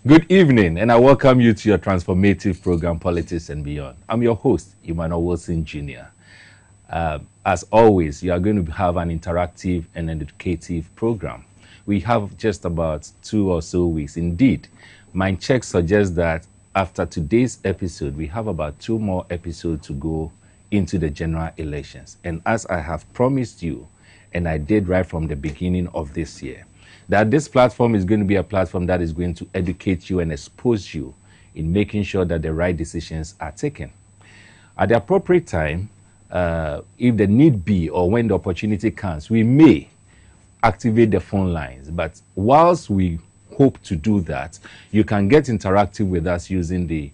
Good evening, and I welcome you to your transformative program, Politics and Beyond. I'm your host, Emmanuel Jr. As always, you are going to have an interactive and educative program. We have just about 2 or so weeks. Indeed, my check suggests that after today's episode, we have about 2 more episodes to go into the general elections. And as I have promised you, and I did right from the beginning of this year, that this platform is going to be a platform that is going to educate you and expose you in making sure that the right decisions are taken. At the appropriate time, if the need be or when the opportunity comes, we may activate the phone lines. But whilst we hope to do that, you can get interactive with us using the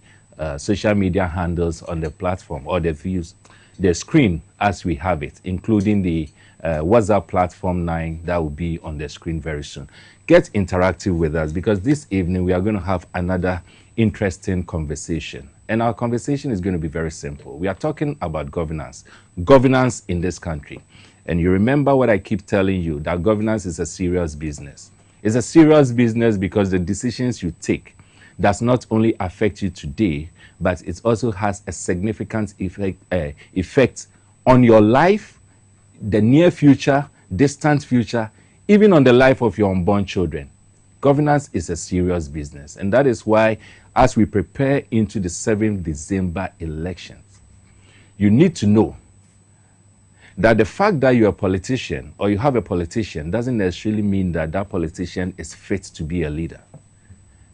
social media handles on the platform or the screen as we have it, including the WhatsApp platform 9 that will be on the screen very soon. Get interactive with us because this evening we are going to have another interesting conversation. And our conversation is going to be very simple. We are talking about governance in this country. And you remember what I keep telling you, that governance is a serious business. It's a serious business because the decisions you take does not only affect you today, but it also has a significant effect on your life, the near future, distant future, even on the life of your unborn children. Governance is a serious business. And that is why, as we prepare into the 7th December elections, you need to know that the fact that you're a politician or you have a politician doesn't necessarily mean that that politician is fit to be a leader.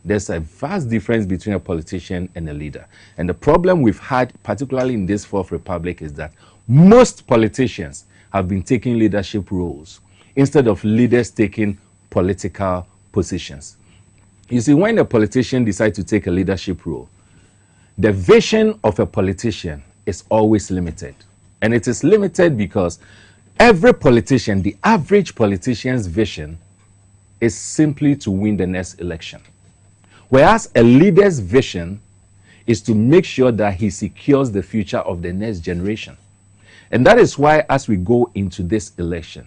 There's a vast difference between a politician and a leader. And the problem we've had, particularly in this 4th Republic, is that most politicians have been taking leadership roles instead of leaders taking political positions. You see, when a politician decides to take a leadership role, the vision of a politician is always limited. And it is limited because every politician, the average politician's vision is simply to win the next election. Whereas a leader's vision is to make sure that he secures the future of the next generation. And that is why, as we go into this election,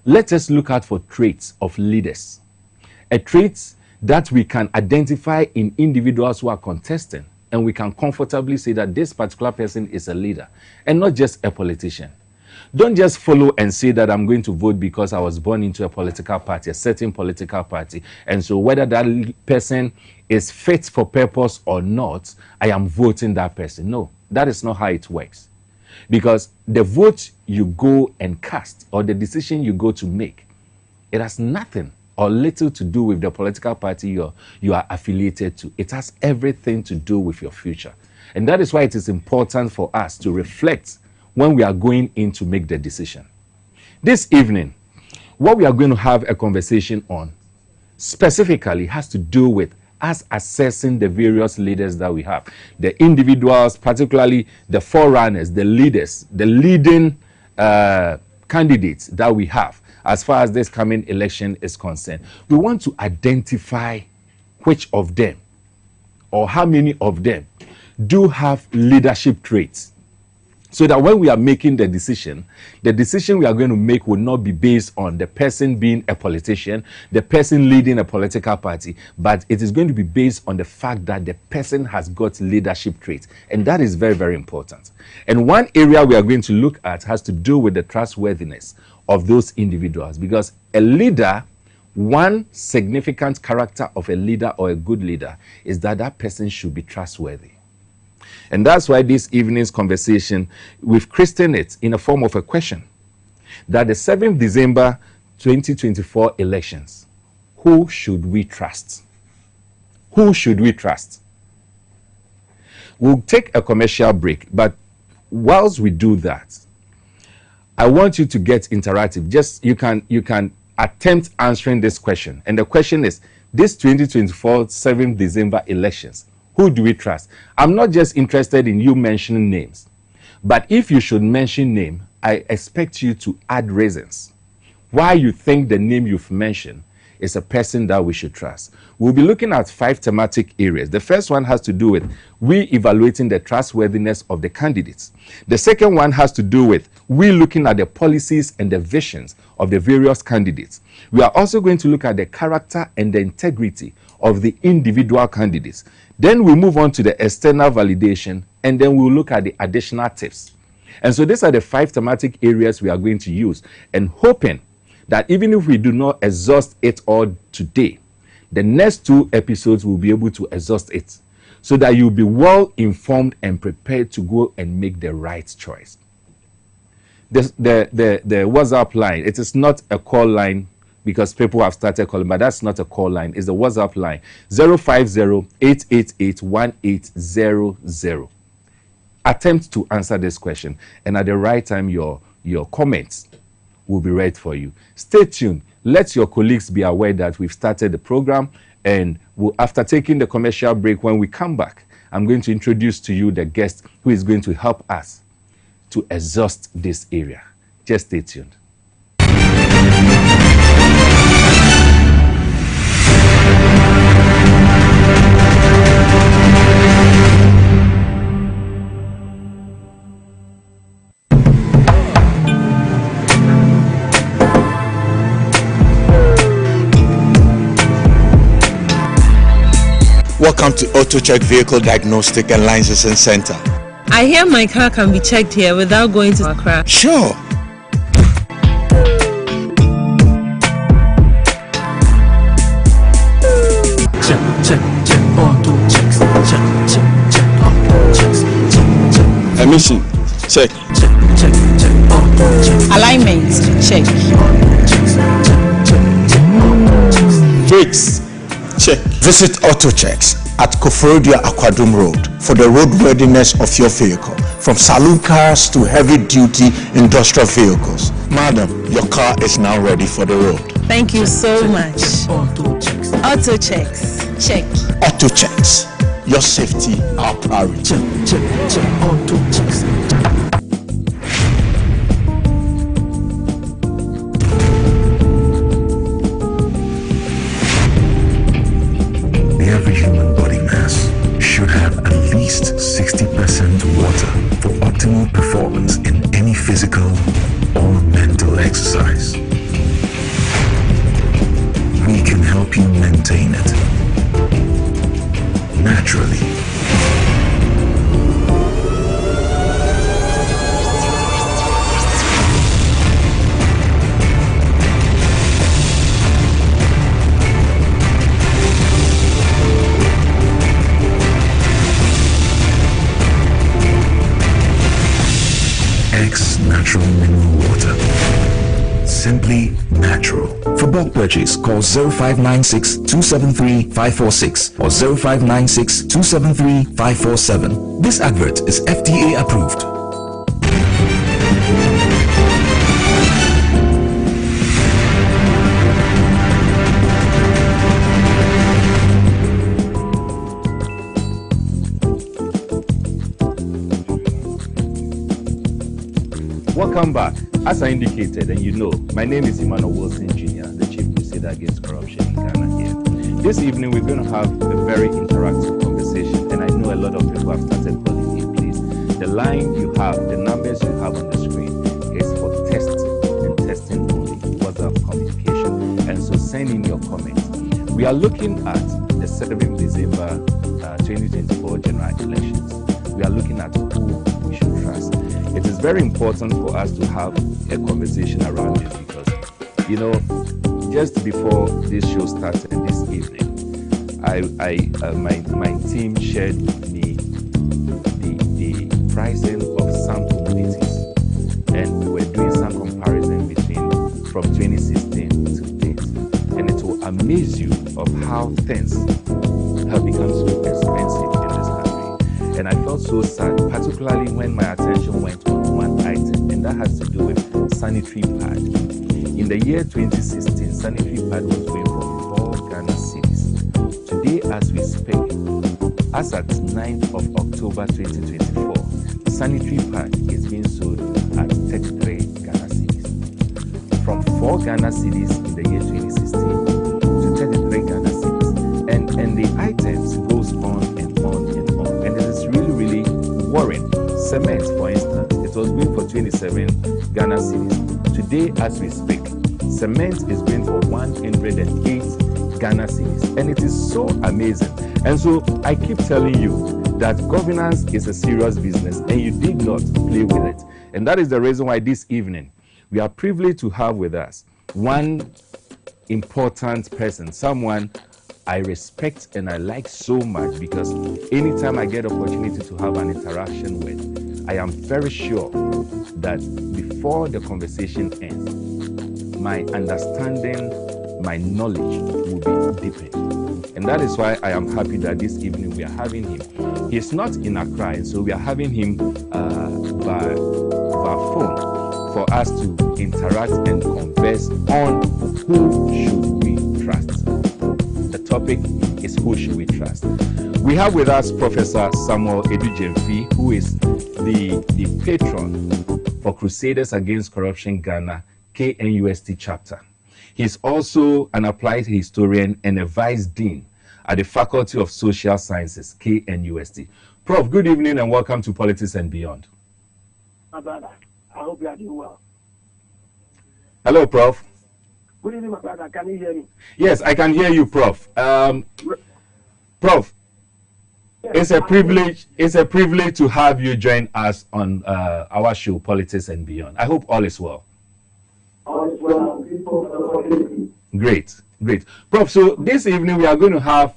let us look out for traits of leaders. A traits that we can identify in individuals who are contesting, and we can comfortably say that this particular person is a leader and not just a politician. Don't just follow and say that I'm going to vote because I was born into a political party, a certain political party, and so whether that person is fit for purpose or not, I am voting that person. No, that is not how it works. Because the vote you go and cast or the decision you go to make, it has nothing or little to do with the political party you are affiliated to. It has everything to do with your future. And that is why it is important for us to reflect when we are going in to make the decision. This evening, what we are going to have a conversation on specifically has to do with us assessing the various leaders that we have. The individuals, particularly the forerunners, the leaders, the leading candidates that we have as far as this coming election is concerned. We want to identify which of them or how many of them do have leadership traits, so that when we are making the decision we are going to make will not be based on the person being a politician, the person leading a political party, but it is going to be based on the fact that the person has got leadership traits. And that is very, very important. And one area we are going to look at has to do with the trustworthiness of those individuals. Because a leader, one significant character of a leader or a good leader is that that person should be trustworthy. And that's why this evening's conversation, we've christened it in a form of a question, that the 7th December 2024 elections, who should we trust? Who should we trust? We'll take a commercial break, but whilst we do that, I want you to get interactive. Just you can attempt answering this question. And the question is, this 2024 7th December elections, who do we trust? I'm not just interested in you mentioning names, but if you should mention name, I expect you to add reasons why you think the name you've mentioned is a person that we should trust. We'll be looking at 5 thematic areas. The first one has to do with we evaluating the trustworthiness of the candidates. The second one has to do with we're looking at the policies and the visions of the various candidates. We are also going to look at the character and the integrity of the individual candidates. Then we move on to the external validation, and then we'll look at the additional tips. And so these are the 5 thematic areas we are going to use, and hoping that even if we do not exhaust it all today, the next 2 episodes will be able to exhaust it, so that you'll be well informed and prepared to go and make the right choice. The WhatsApp line, it is not a call line because people have started calling, but that's not a call line. It's the WhatsApp line, 050-888-1800. Attempt to answer this question, and at the right time, your comments will be read for you. Stay tuned. Let your colleagues be aware that we've started the program, and after taking the commercial break, when we come back, I'm going to introduce to you the guest who is going to help us to exhaust this area. Just stay tuned. Welcome to AutoCheck Vehicle Diagnostic and Licensing Center. I hear my car can be checked here without going to Accra. Sure. Check, auto checks, check, auto checks, check. Emission, check. Auto checks. Alignment, check. Brakes, check. Visit AutoChecks at Koforidua Aquadum Road for the roadworthiness of your vehicle, from saloon cars to heavy-duty industrial vehicles. Madam, your car is now ready for the road. Thank you so much. Auto checks. Auto checks, check. AutoChecks, your safety, our priority. Check, auto checks. Every human body mass should have at least 60% water for optimal performance in any physical or mental exercise. We can help you maintain it naturally. Natural mineral water. Simply natural. For bulk purchase, call 0596 273 546 or 0596 273 547. This advert is FDA approved. Welcome back. As I indicated, and you know, my name is Emmanuel Wilson Jr., the Chief Crusader Against Corruption in Ghana here. This evening, we're going to have a very interactive conversation, and I know a lot of people have started calling in. Please, the line you have, the numbers you have on the screen is for test and testing only, WhatsApp communication, and so send in your comments. We are looking at the 7th December 2024 general elections. We are looking at who we should trust. It is very important for us to have a conversation around this because, you know, just before this show started this evening, my team shared with me the pricing of some commodities, and we were doing some comparison between from 2016 to date, and it will amaze you of how things have become so expensive in this country. And I felt so sad, particularly when my attention went on one item, and that has to do with sanitary pad. In the year 2016, sanitary pad was going for 4 Ghana cedis. Today, as we speak, as at 9th of October 2024, sanitary pad is being sold at 33 Ghana cedis. From 4 Ghana cedis in the year 2016 to 33 Ghana cedis. And the items goes on and on and on. And it is really, really worrying. Cement, for instance, it was going for 27 today as we speak, cement is going for 108 Ghana cedis, and it is so amazing. And so I keep telling you that governance is a serious business, and you did not play with it. And that is the reason why this evening we are privileged to have with us one important person, someone I respect and I like so much, because anytime I get opportunity to have an interaction with, I am very sure that before the conversation ends, my understanding, my knowledge will be deepened. And that is why I am happy that this evening we are having him. He's not in Accra, and so we are having him by phone for us to interact and converse on who should we trust. The topic is who should we trust. We have with us Professor Samuel Edujemfi, who is the patron for Crusaders Against Corruption Ghana KNUST chapter. He's also an applied historian and a vice dean at the Faculty of Social Sciences, KNUST. Prof, good evening and welcome to Politics and Beyond. My brother, I hope you are doing well. Hello, Prof. Good evening, my brother. Can you hear me? Yes, I can hear you, Prof. Prof, it's a privilege. It's a privilege to have you join us on our show, Politics and Beyond. I hope all is well. All is well. Great, great, Prof. So this evening we are going to have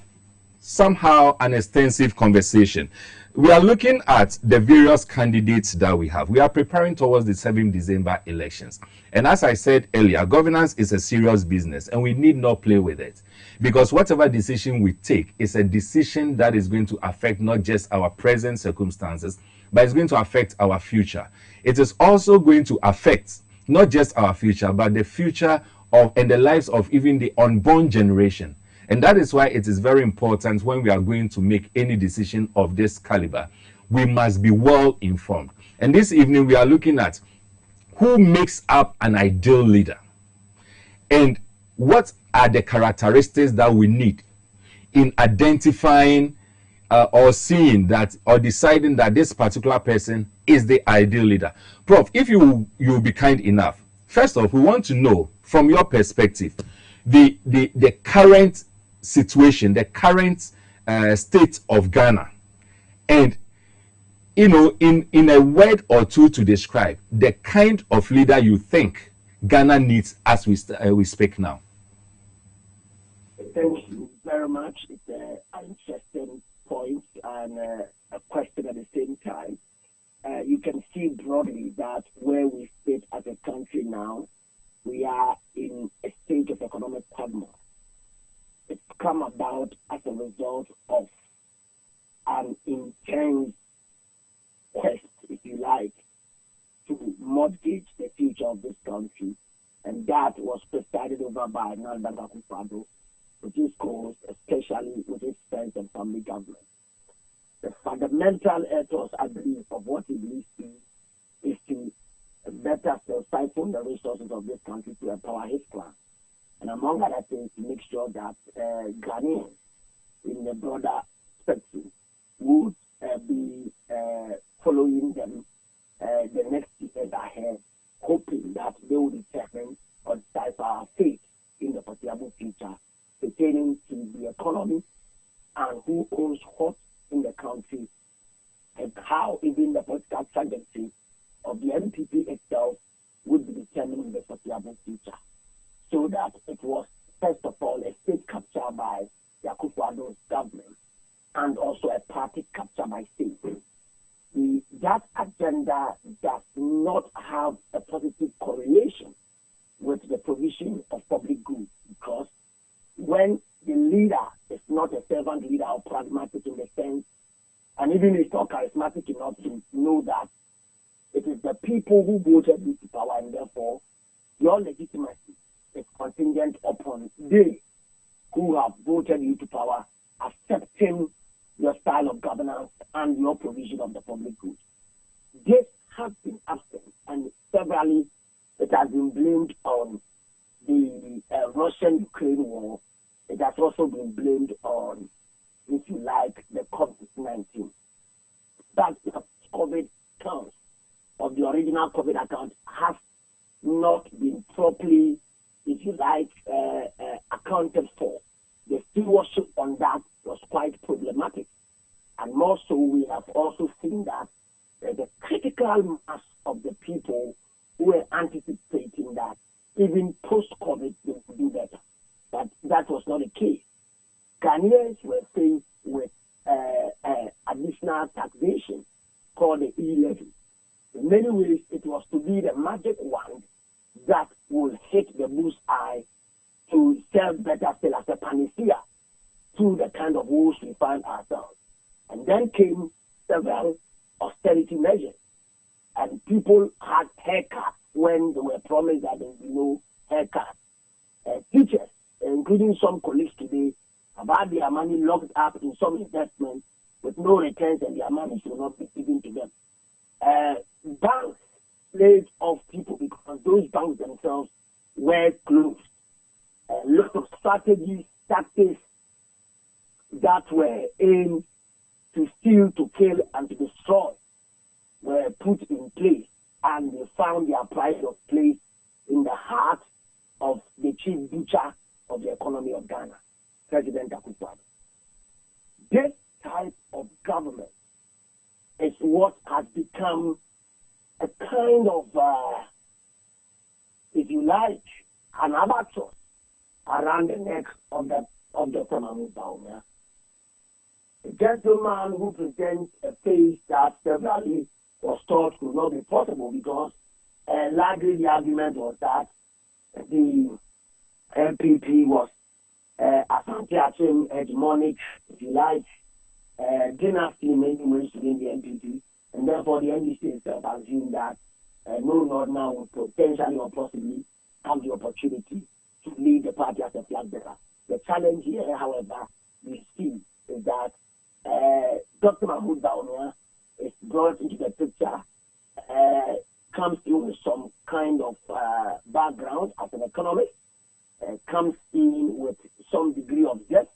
somehow an extensive conversation. We are looking at the various candidates that we have. We are preparing towards the 7th December elections. And as I said earlier, governance is a serious business and we need not play with it. Because whatever decision we take is a decision that is going to affect not just our present circumstances, but it's going to affect our future. It is also going to affect not just our future, but the future of and the lives of even the unborn generation. And that is why it is very important when we are going to make any decision of this caliber, we must be well informed. And this evening we are looking at who makes up an ideal leader and what are the characteristics that we need in identifying or seeing that or deciding that this particular person is the ideal leader. Prof, if you will be kind enough, first off, we want to know from your perspective the current situation, the current state of Ghana, and in a word or two to describe the kind of leader you think Ghana needs as we speak now. Thank you very much. It's an interesting point and a question at the same time. You can see broadly that where we sit as a country now, we are in a state of economic turmoil. It's come about as a result of an intense quest, if you like, to mortgage the future of this country. And that was presided over by Nanda Akufo-Addo, with his cause, especially with his friends and family government. The fundamental ethos, I believe, of what he believes in is to better siphon the resources of this country to empower his clan. And among other things, to make sure that Ghanaians in the broader spectrum would be following them the next years ahead, hoping that they will determine or decipher our fate in the foreseeable future pertaining to the economy and who owns what in the country and how even the political trajectory of the NPP itself would be determined in the foreseeable future. So that it was, first of all, a state capture by the Akufo-Addo's government and also a party capture by state. That agenda does not have a positive correlation with the provision of public goods, because when the leader is not a servant leader or pragmatic in the sense, and even if not charismatic enough to know that it is the people who voted you to power, and therefore your legitimacy is contingent upon they who have voted you to power accepting your style of governance and your provision of the public good. This has been absent, and severally it has been blamed on the Russian-Ukraine war. It has also been blamed on, if you like, the COVID-19. That COVID count of the original COVID account has not been properly, if you like, accounted for. The stewardship on that was quite problematic. And more so, we have also seen that the critical mass of the people who were anticipating that even post-COVID they would do better. But that was not the case. Ghanaians were faced with additional taxation called the e-levy. In many ways, it was to be the magic wand that will hit the bullseye to serve better still as a panacea to the kind of woes we find ourselves. And then came several austerity measures. And people had haircuts when they were promised that there would be no haircut. Teachers, including some colleagues today, have had their money locked up in some investments with no returns, and their money should not be given to them. Banks laid off people because those banks themselves were closed. A lot of strategies, tactics that were aimed to steal, to kill, and to destroy were put in place, and they found their pride of place in the heart of the chief butcher of the economy of Ghana, President Akufo-Addo. This type of government is what has become a kind of, if you like, an albatross around the neck of Dr. Mahmoud Bawumia. A gentleman who presents a face that severally was thought could not be possible because largely the argument was that the MPP was Asante-Achen hegemonic, if you like, dynasty in many ways within the MPP, and therefore the NDC itself assumed that no Northerner would potentially or possibly have the opportunity to lead the party as a flag bearer. The challenge here, however, we see is that Dr. Mahmoud Bawumia is brought into the picture, comes in with some kind of background as an economist, comes in with some degree of depth,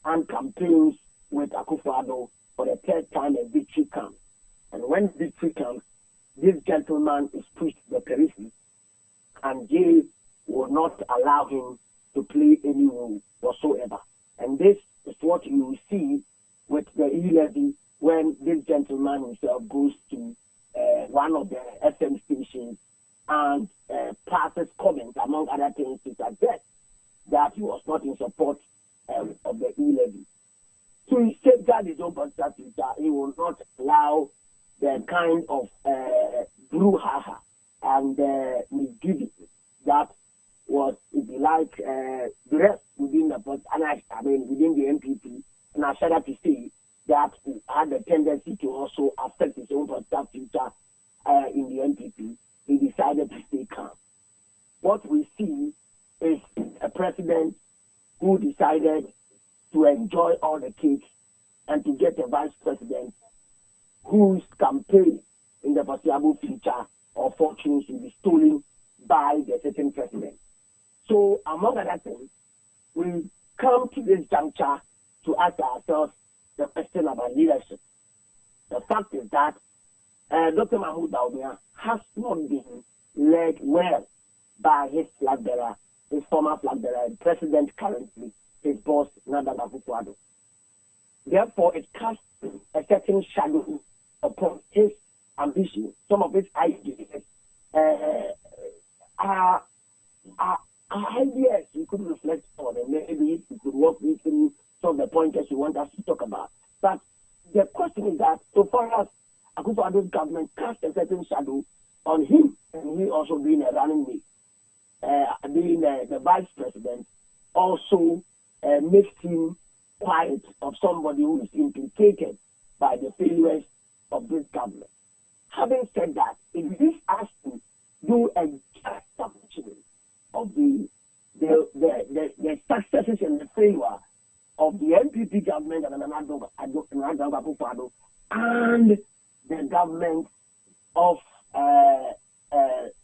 and campaigns with Akufo-Addo for the third time a victory comes. And when victory comes, this gentleman is pushed to the periphery, and jail will not allow him to play any role whatsoever. And this is what you will see with the e-levy when this gentleman himself goes to one of the FM stations and passes comments, among other things, to suggest that he was not in support of the e-levy. To safeguard his own political future, he will not allow the kind of brouhaha and misgiving that was, if you like, the rest within the within the MPP, and I shudder to say that he had a tendency to also affect his own political future in the MPP. He decided to stay calm. What we see is a president who decided to enjoy all the cake and to get a vice president whose campaign in the foreseeable future or fortunes will be stolen by the certain president. So, among other things, we come to this juncture to ask ourselves the question about leadership. The fact is that Dr. Mahmoud Bawumia has not been led well by his flag bearer, his former flag bearer, and president currently, his boss, Nana Akufo-Addo. Therefore, it casts a certain shadow upon his ambition. Some of his ideas are ideas we could reflect on, and maybe we could walk through some of the pointers you want us to talk about. But the question is that so far as Akufo-Addo's government cast a certain shadow on him, and he also being a running mate, being the vice president, also makes him quiet of somebody who is implicated by the failures of this government. Having said that, if this has to do a juxtaposition of the successes and the failure of the MPP government and Akufo-Addo and the government of the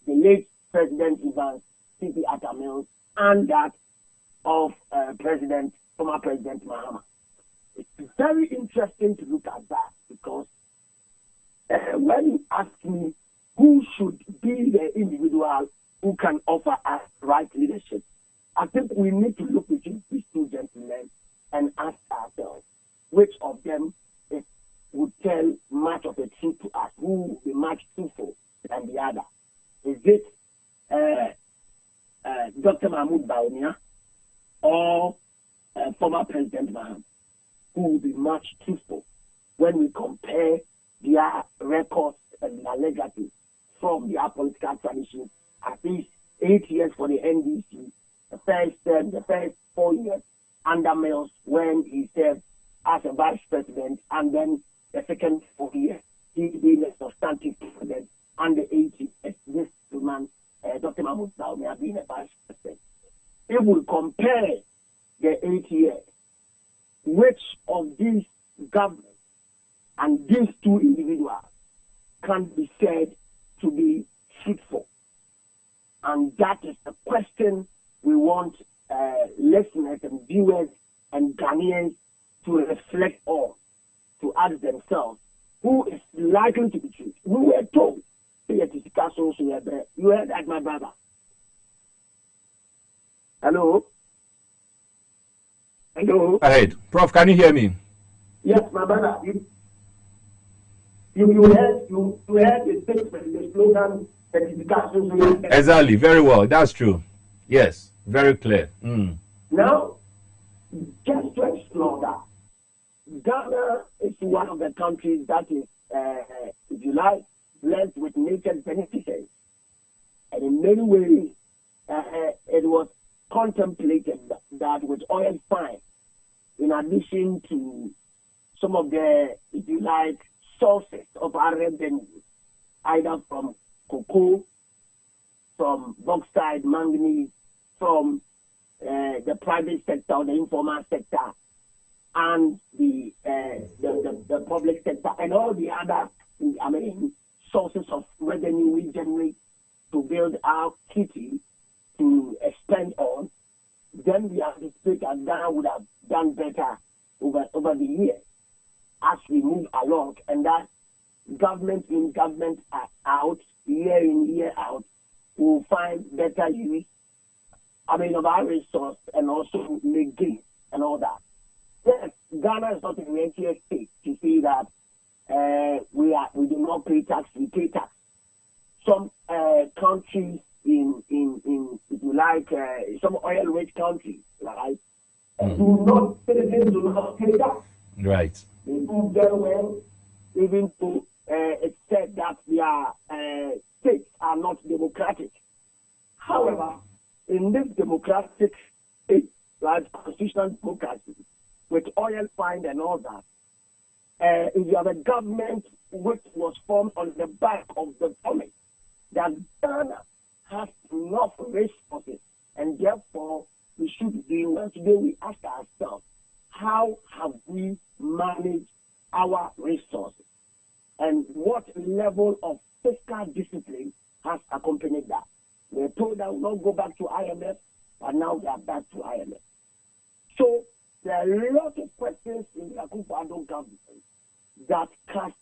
late President Evans C.P. Atta Mills and that of former President Mahama. It's very interesting to look at that because when you ask me who should be the individual who can offer us right leadership. I think we need to look between these two gentlemen and ask ourselves which of them would tell much of the truth to us, who will be much truthful than the other. Is it Dr. Mahmoud Bawumia or former President Maham, who will be much truthful when we compare their records and their legacy from their political tradition? At least 8 years for the NDC, the first 4 years under Mills when he served as a vice president, and then the second 4 years he being a substantive president, and the 8 years this man, Dr. Mahmoud Bawumia, being a vice president. If we compare the 8 years, which of these governments and these two individuals can be said to be fruitful? And that is the question we want listeners and viewers and Ghanaians to reflect on, to ask themselves, who is likely to be true? We were told, you heard that, my brother? Hello? Hello? Ahead. Prof, can you hear me? Yes, my brother. You heard the statement, the slogan, exactly, very well. That's true. Yes, very clear. Now, just to explore that, Ghana is one of the countries that is, if you like, blessed with nature's beneficence. And in many ways, it was contemplated that with oil finds, in addition to some of the, if you like, sources of our revenue, either from cocoa, from bauxite, manganese, from the private sector or the informal sector, and the public sector, and all the other, sources of revenue we generate to build our city to expand on, then we anticipate that Ghana would have done better over the years as we move along, and that government in, government out, year in, year out, will find better use, of our resource and also make gains and all that. Yes, Ghana is not in the NTS state to say that we do not pay tax, we pay tax. Some countries in if you like, some oil-rich countries, right, citizens do not pay tax. Right. They do very well, even though it's said that their states are not democratic. However, in this democratic state, like constitutional democracy, with oil find and all that, if you have a government which was formed on the back of the promise that Ghana has enough resources, and therefore we should be doing well. Today we ask ourselves, how have we managed our resources? And what level of fiscal discipline has accompanied that? We're told that we'll not go back to IMF, but now we are back to IMF. So there are a lot of questions in the Akufo-Addo government that cast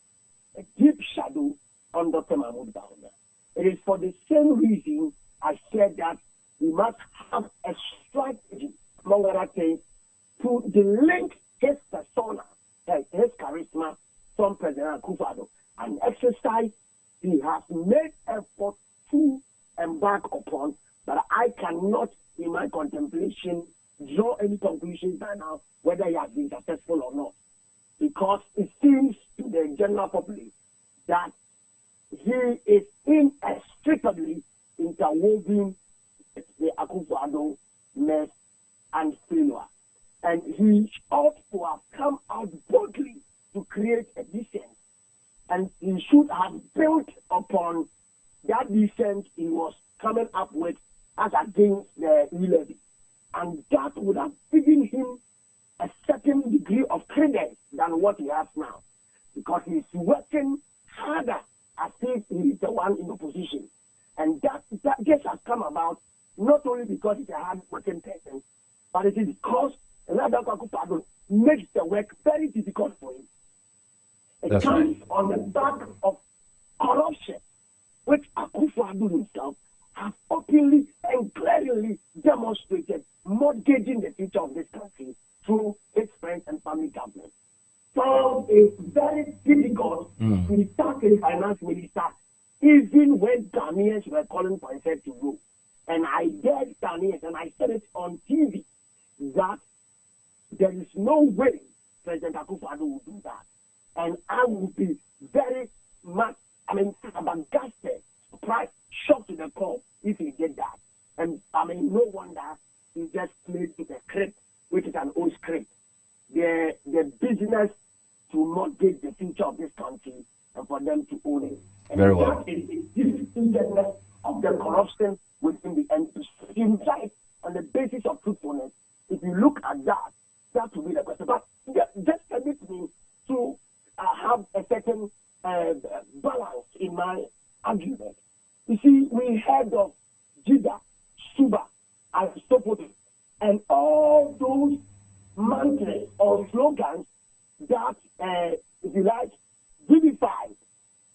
a deep shadow on Dr. Mahmoud Bawumia. It is for the same reason I said that we must have a strategy, among other things, to delink his persona, his charisma from President Akufo-Addo, an exercise he has made effort to embark upon, but I cannot, in my contemplation, draw any conclusions by now whether he has been successful or not, because it seems to the general public that he is inextricably interwoven with the Akufo-Addo mess and failure. And he ought to have come out boldly to create a dissent. And he should have built upon that dissent he was coming up with as against the e-levy. And that would have given him a certain degree of credence than what he has now. Because he's working harder as if he is the one in opposition. And that just has come about not only because he's a hard-working person, but it is because Akufo-Addo makes the work very difficult for him. It comes on the back of corruption, which Akufo-Addo himself have openly and glaringly demonstrated mortgaging the future of this country through its friends and family government. So it's very difficult to start a finance minister, even when Ghanaians were calling for a set to rule. And I dared Ghanaians, and I said it on TV, that there is no way President Akufo-Addo will do that. And I will be very much, flabbergasted, surprised, shocked to the core if he did that. And no wonder he just played with a script, which is an old script. The business to mortgage the future of this country and for them to own it. And very well. That is the distinctness of the corruption within the NPC. In fact, on the basis of truthfulness, if you look at that, that will be the question. But just permit me to have a certain balance in my argument. You see, we heard of Jida, Suba, Aristotle, and all those mantras or slogans that, if you like, vivify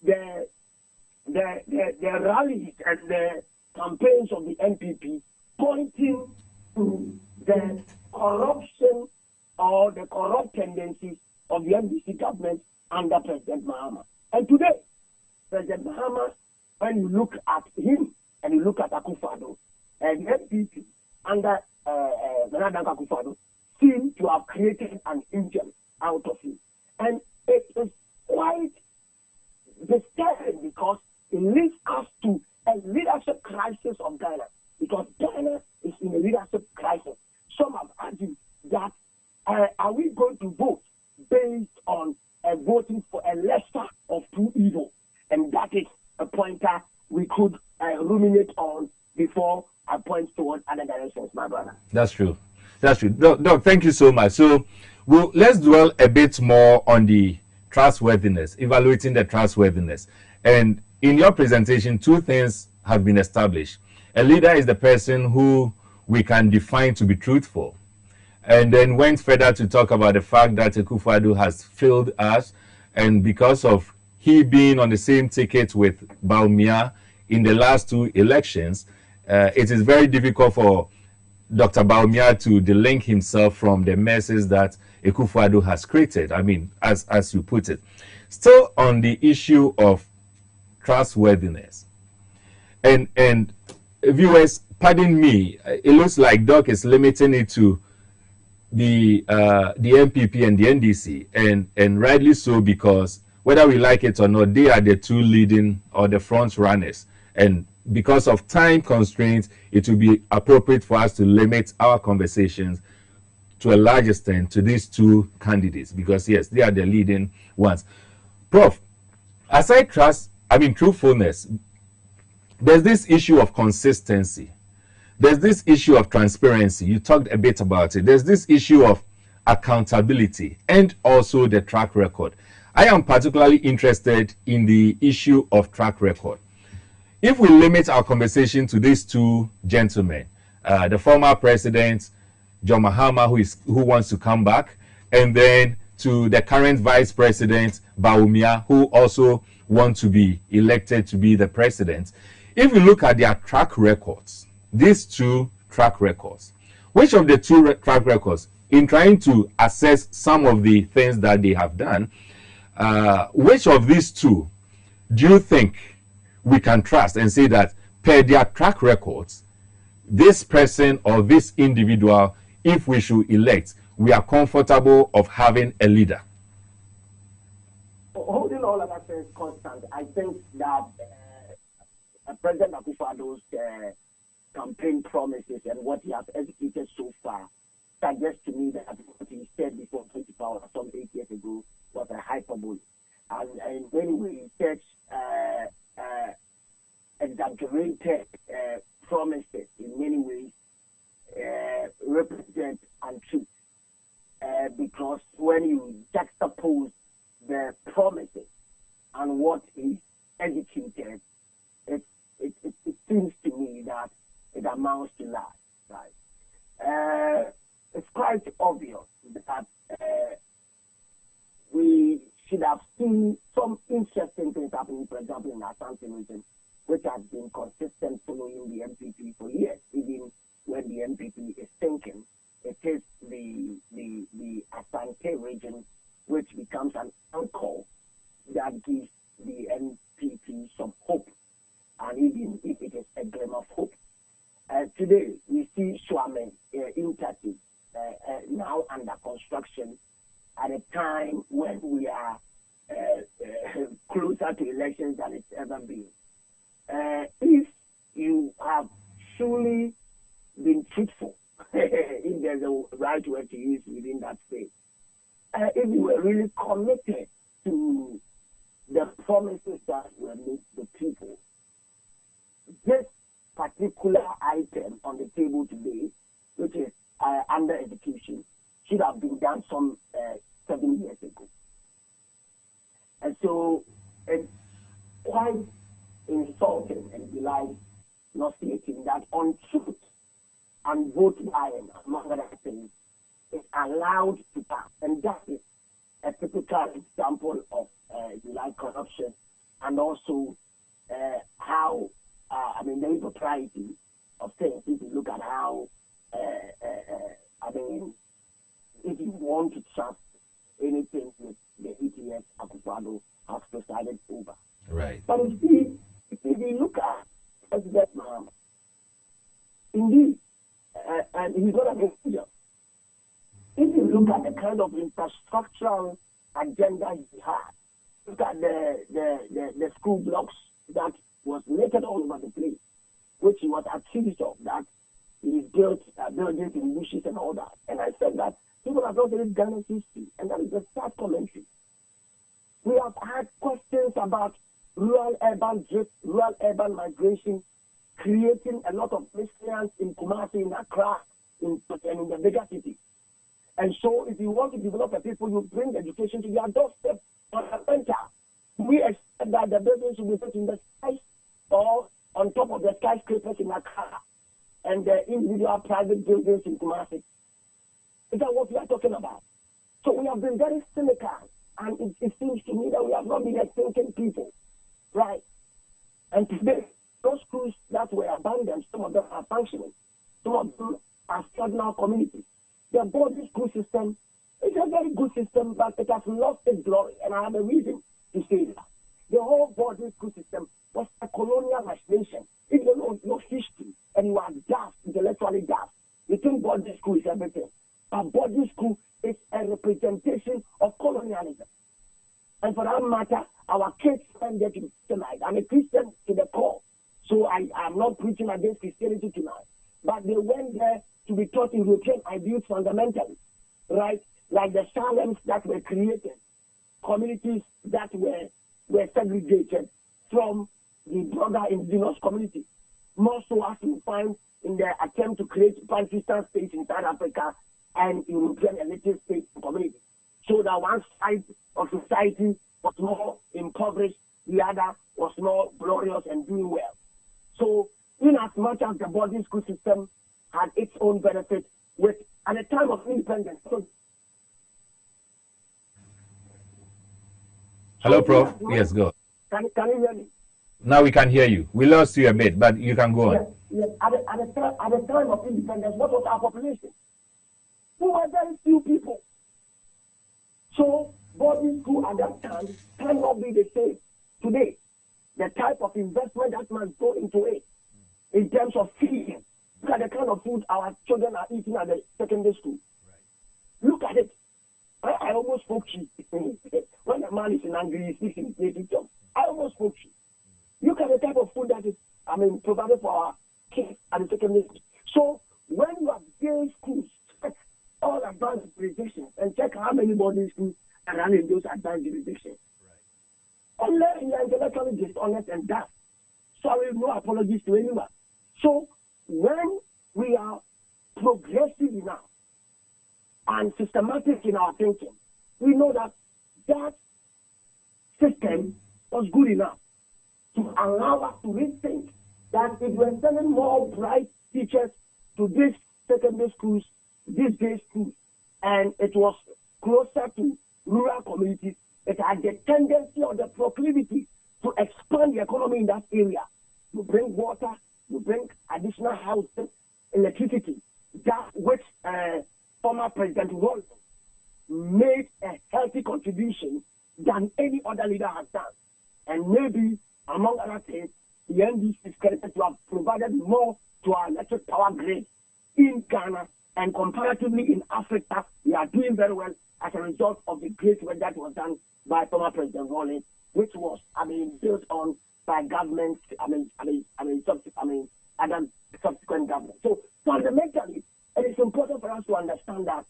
the rallies and the campaigns of the NPP, pointing to the corruption or the corrupt tendencies of the NDC government under President Mahama. And today, President Mahama, when you look at him and you look at Akufo-Addo, and the NPP under Nana Akufo-Addo seem to have created an engine out of him. And it is quite disturbing because it leads us to a leadership crisis of Ghana, because Ghana is in a leadership crisis. Some have argued that are we going to vote based on voting for a lesser of two evils? And that is a pointer we could ruminate on before I point towards other directions, my brother. That's true. That's true. Doc, thank you so much. So let's dwell a bit more on the trustworthiness, evaluating the trustworthiness. And in your presentation, two things have been established. A leader is the person who we can define to be truthful. And then went further to talk about the fact that Akufo-Addo has failed us, and because of he being on the same ticket with Bawumia in the last two elections, it is very difficult for Dr. Bawumia to delink himself from the messes that Akufo-Addo has created. I mean, as you put it. Still on the issue of trustworthiness. And viewers, pardon me, it looks like Doc is limiting it to the MPP and the NDC, and rightly so, because whether we like it or not, they are the two leading or the front runners. And because of time constraints, it will be appropriate for us to limit our conversations to a large extent to these two candidates, because yes, they are the leading ones. Prof, aside truthfulness, there's this issue of consistency. There's this issue of transparency. You talked a bit about it. There's this issue of accountability and also the track record. I am particularly interested in the issue of track record. If we limit our conversation to these two gentlemen, the former president, John Mahama, who wants to come back, and then to the current vice president, Bawumia, who also want to be elected to be the president. If we look at their track records, these two track records, which of the two track records, in trying to assess some of the things that they have done, which of these two do you think we can trust and say that per their track records, this person or this individual, if we should elect, we are comfortable of having a leader? Holding all of that things constant, I think that President Akufo-Addo's campaign promises and what he has executed so far suggests to me that what he said before 24 hours, some 8 years ago, was a hyperbole. And in many ways, such exaggerated promises, in many ways, represent untruth. Because when you juxtapose the promises and what is executed, it seems to me that it amounts to lies, right? It's quite obvious that we should have seen some interesting things happening, for example, in the Ashanti region which has been consistent following the MPP for years, even when the MPP is thinking. It is the Asante region which becomes an anchor that gives the MPP some hope, and even if it is a glimmer of hope. Today, we see Swame Intati now under construction at a time when we are closer to elections than it's ever been. If you have truly been truthful, if there's a right word to use within that space, if you were really committed to the promises that were made to people, this particular item on the table today, which is under execution, should have been done some 7 years ago. And so it's quite insulting and belies nauseating that untruth and vote buying, among other things, is allowed to pass. And that is a typical example of corruption, and also how, the impropriety of things. If you look at how, if you want to trust anything with the ETS Akufo-Addo has presided over. Right. But if you look at President Mahama, indeed, and he's not an individual. If you look at the kind of infrastructural agenda he had, look at the school blocks that was naked all over the place, which he was accused of, that he built buildings in bushes and all that. And I said that people have not read Ghana's history, and that is a sad commentary. We have had questions about rural-urban drift, rural-urban migration, creating a lot of miscreants in Kumasi, in Accra, and in the bigger cities. And so if you want to develop a people, you bring education to their doorstep on a center. We expect that the buildings will be put in the skies or on top of the skyscrapers in Accra and the individual private buildings in Kumasi. Is that what we are talking about? So we have been very cynical, and it seems to me that we have not been a thinking people, right? And today, those schools that were abandoned, some of them are functioning. Some of them are extraordinary communities. The boarding school system is a very good system, but it has lost its glory, and I have a reason to say that. The whole boarding school system was a colonial machination. If you know your history and you are daft, intellectually daft, you think boarding school is everything. But boarding school is a representation of colonialism. And for that matter, our kids went there to be Christianized. I'm a Christian to the core, so I am not preaching against Christianity tonight. But they went there to be taught European ideals fundamentally, right? Like the Salems that were created, communities that were segregated from the broader indigenous community. More so as you find in the attempt to create pan-Christian states in South Africa and European elitist states and communities. So that one side of society was more impoverished, the other was more glorious and doing well. So in as much as the boarding school system had its own benefit, with at the time of independence. Hello, Prof. Yes, go. Can you hear me? Now we can hear you. We lost you a bit, but you can go on. Yes. At the time of independence, what was our population? We were very few people. So boarding school at that time cannot be the same today. The type of investment that must go into it in terms of feeding. Look at the kind of food our children are eating at the secondary school. Right. Look at it. I almost spoke to you. When a man is in angry, he speaks in his native tongue. I almost spoke to you. Look at the type of food that is, provided for our kids at the secondary school. So when you have day schools, check all advanced jurisdictions and check how many boarding schools are running those advanced jurisdictions. Right. Unless you are intellectually dishonest and daft. Sorry, no apologies to anyone. So when we are progressive enough and systematic in our thinking, we know that that system was good enough to allow us to rethink that if we're sending more bright teachers to these secondary schools, these day schools, and it was closer to rural communities, it had the tendency or the proclivity to expand the economy in that area. you bring water, you bring additional housing, electricity. That which former President Rawlings made a healthy contribution than any other leader has done. And maybe, among other things, the NDC is credited to have provided more to our electric power grid in Ghana, and comparatively in Africa, we are doing very well as a result of the great work that was done by former President Rawlings, which was, built on by governments, other subsequent governments. So fundamentally, it is important for us to understand that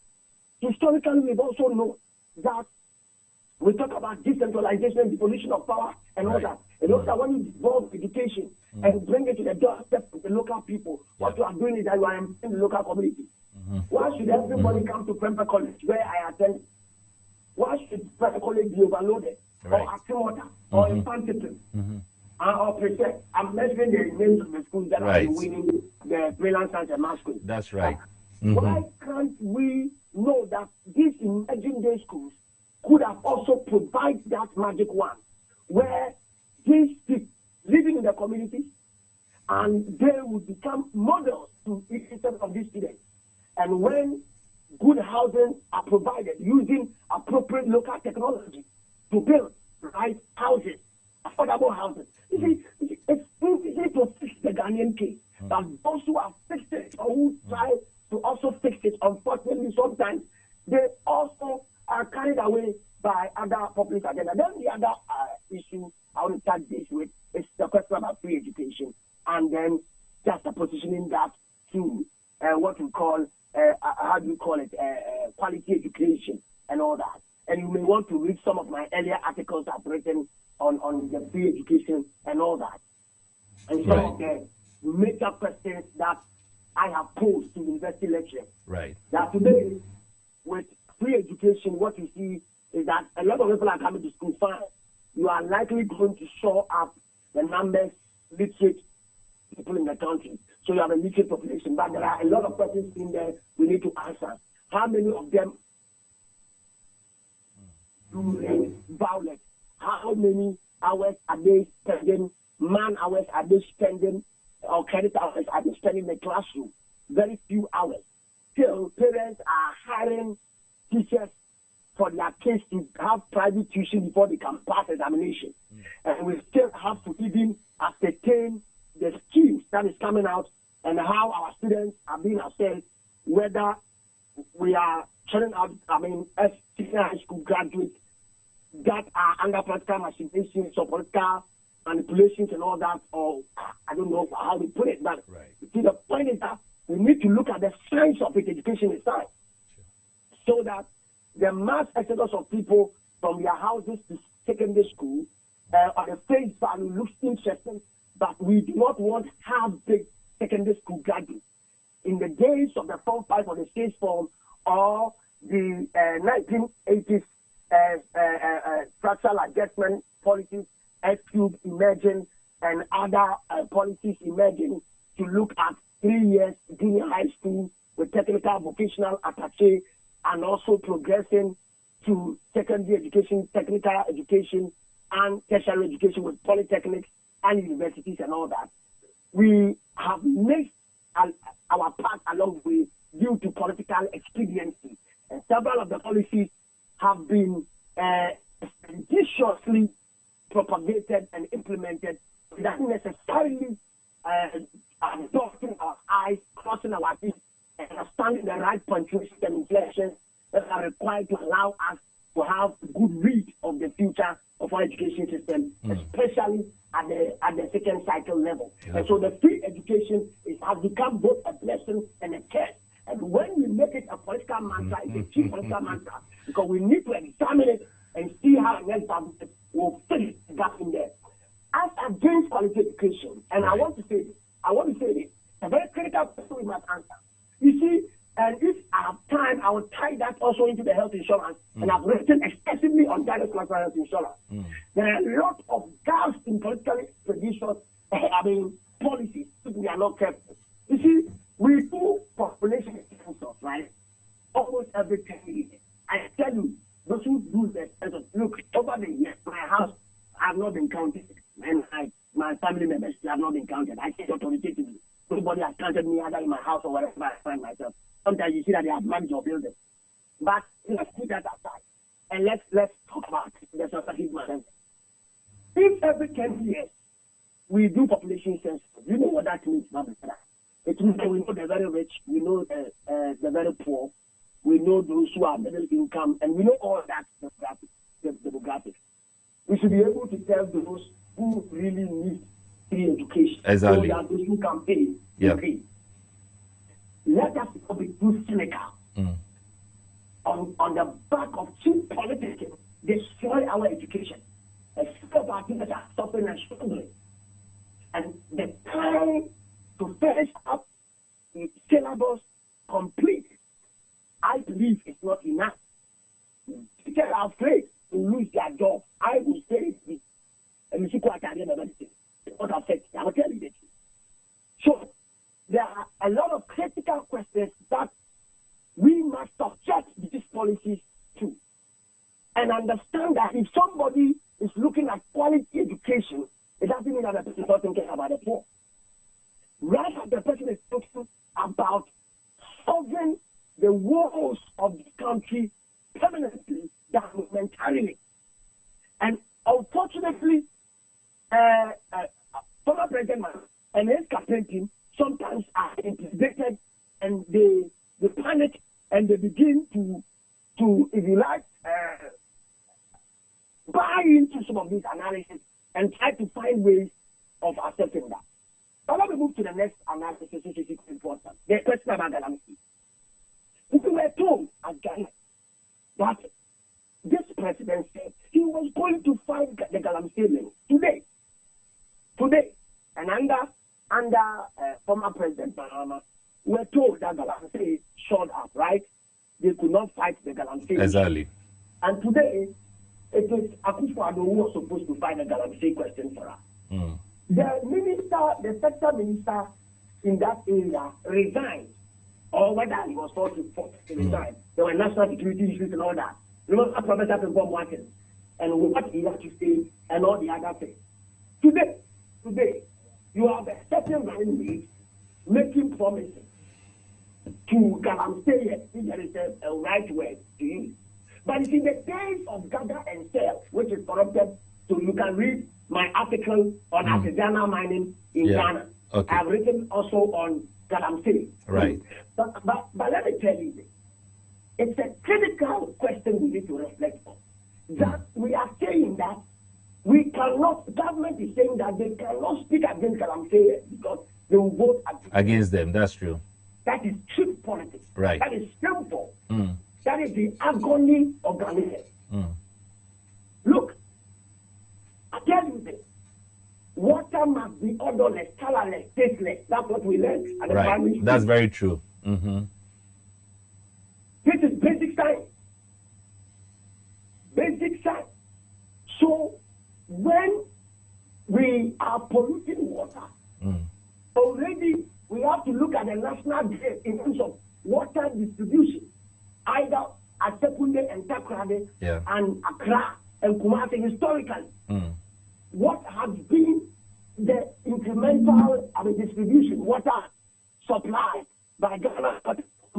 historically we've also known that we talk about decentralization and devolution of power and all that. And also when you devolve education and bring it to the doorstep of the local people, what you are doing is that you are empowering the local community. Why should everybody come to Prempeh College, where I attend? Why should Prempeh College be overloaded? Or Akimota, or Infantiple, or Prefect? I'm mentioning the names of the schools that are winning the Brilliant Science and Math schools. That's right. Why can't we know that these emerging day schools could have also provided that magic one, where these people living in the communities and they would become models to instead of these students. And when good housing are provided using appropriate local technology to build right houses, affordable houses. You see, it's easy to fix the Ghanaian case. But those who have fixed it or who try to also fix it, unfortunately, sometimes they also are carried away by other populist agenda. Then the other issue I want to touch this with is the question about free education, and then just positioning that to what we call how do you call it, quality education and all that. And you may want to read some of my earlier articles I've written on the free education and all that. And some of the major questions that I have posed to university lecturers. Right. That today, with free education, what you see is that a lot of people are coming to school fine. You are likely going to show up the numbers literate people in the country. So you have a literate population, but there are a lot of questions in there we need to answer. How many of them do violence? How many hours are they spending, man hours are they spending, or credit hours are they spending in the classroom? Very few hours. Still, parents are hiring teachers for their kids to have private tuition before they can pass examination. And we still have to even ascertain the skills that is coming out and how our students are being assessed, whether we are churning out, as senior high school graduates that are under political machinations or political manipulations and all that, or I don't know how to put it, but see, the point is that we need to look at the science of it, education is science, so that the mass exodus of people from their houses to secondary school on the face value looks interesting, but we do not want half big secondary school graduates. In the days of the Form 5 or the state form or the 1980s structural adjustment policies, S-Cube emerging, and other policies emerging to look at 3 years junior high school with technical vocational attaché, and also progressing to secondary education, technical education, and tertiary education with polytechnics and universities and all that. We have missed our path along the way due to political expediency. And several of the policies have been judiciously propagated and implemented without necessarily dotting our eyes, crossing our teeth, and understanding the right punctuation and inflections that are required to allow us to have a good read of the future of our education system, especially at the second cycle level. And so the free education has become both a blessing and a curse. And when we make it a political mantra, it's a cheap political mantra, because we need to examine it and see how the next government will fill the gap in there. As against quality education, and I want to say this, a very critical question we must answer. You see, and if I have time, I will tie that also into the health insurance, and I've written extensively on direct classified health insurance. There are a lot of gaps in politically produced, policies if we are not careful. You see, we do population census, right? Almost every 10 years. I tell you, those who do the census, look, over the years, my house, I have not been counted, and my family members have not been counted. counted. I say authoritatively. Nobody has counted me either in my house or wherever I find myself. Sometimes you see that they have managed your building. But let's put that aside. And let's talk about the successive management. If every 10 years we do population census, you know what that means, Mama? It means that we know the very rich, we know the very poor, we know those who are middle income, and we know all that demographics. We should be able to tell those who really need free education, exactly, so that those who can pay, pay. Let us not be too cynical. On the back of cheap politics, destroy our education. A few of our students are suffering and struggling. And the time to finish up the syllabus complete, I believe it's not enough. Teachers are afraid to lose their job. I will say it. And you see what I did about it. It's not affected. I will tell you this. So there are a lot of critical questions that we must subject these policies to. And understand that if somebody is looking at quality education, it doesn't mean that the person is not thinking about the poor. Rather, the person is thinking about solving the woes of this country permanently, momentarily. And unfortunately, former President Man and his campaign team sometimes are intimidated and they panic and they begin to if you like, buy into some of these analysis and try to find ways of accepting that. But let me move to the next analysis, which is important. The question about Galamsey. We were told as Ghana that this president said he was going to find the Galamsey link today. And under former President Mahama, we were told that Galamsey showed up, right? They could not fight the Galamsey. Exactly. And today, it is Akufo-Addo who was supposed to find a Galamsey question for us. The sector minister in that area resigned, or whether he was forced to resign. There were national security issues and all that. Remember Professor Pembo Martin and what he had to say and all the other things. Today, you have a certain mandate making promises to Galamsey, if there is a right word to use. But it's in the days of gather and sell, which is corrupted. So you can read my article on artisanal mining in Ghana. Okay. I've written also on Galamsey. Right. But let me tell you this. It's a critical question we need to reflect on. That we are saying that we cannot, government is saying that they cannot speak against Galamsey because they will vote against them. That's true. That is cheap politics. Right. That is simple. That is the agony of Ghanaians. Look, I tell you this. Water must be odorless, colorless, tasteless. That's what we learned at the primary school. That's very true. This is basic science. Basic science. So when we are polluting water, already we have to look at the national grid in terms of water distribution, either at Sekunde and Takrade and Accra and Kumasi historically. What has been the incremental distribution, water supply by Ghana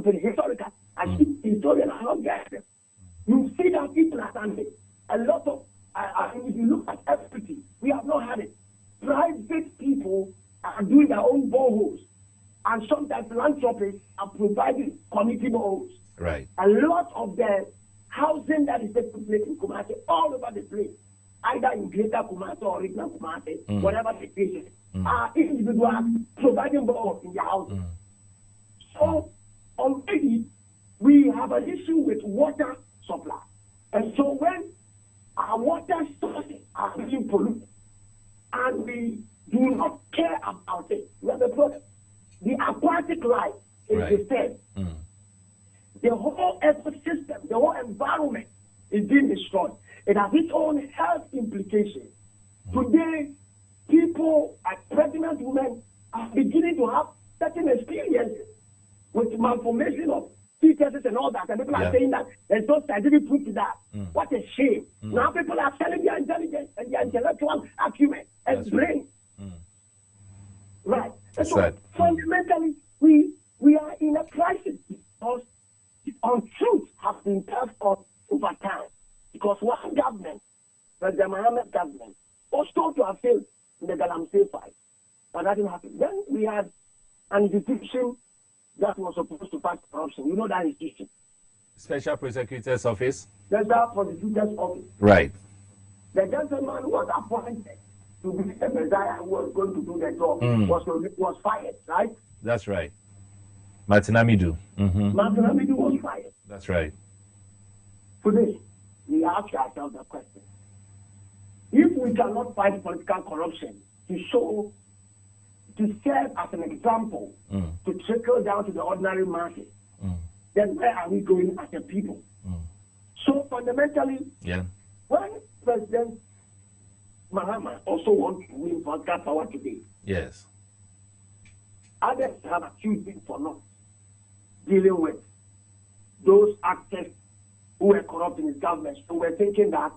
historically? I think historians are not getting. You see that people are standing. A lot of, if you look at equity, we have not had it. Private people are doing their own boreholes. And sometimes philanthropists are providing community boreholes. Right. A lot of the housing that is taking place in Kumasi, all over the place, either in Greater Kumasi or Regional Kumasi, whatever the case is, are individuals providing boreholes in their houses. So already we have an issue with water supply. And so when our water sources are being polluted and we do not care about it, we have a problem. The aquatic life is disturbed. The whole ecosystem, the whole environment is being destroyed. It has its own health implications. Today, people, pregnant women, are beginning to have certain experiences with malformation of fetuses and all that. And people are saying that there's no scientific proof to that. What a shame. Now people are selling their intelligence and their intellectual acumen and brain. That's so sad. fundamentally, we are in a crisis because untruth has been passed on over time. Because one government, the Mohammed government, was told to have failed in the Galamsey fight, but that didn't happen. Then we had an institution that was supposed to fight corruption. You know that institution? Special Prosecutor's Office? Special Prosecutor's Office. Right. The gentleman who was appointed to be the Messiah who was going to do the job was fired, right? That's right. Martin Amidu. Martin Amidu was fired. That's right. Today, we ask ourselves the question. If we cannot fight political corruption to serve as an example to trickle down to the ordinary masses, then where are we going as a people? So fundamentally, when President Mahama also wants to win political power today, yes, others have accused him for not dealing with those actors who were corrupt in his government. So we're thinking that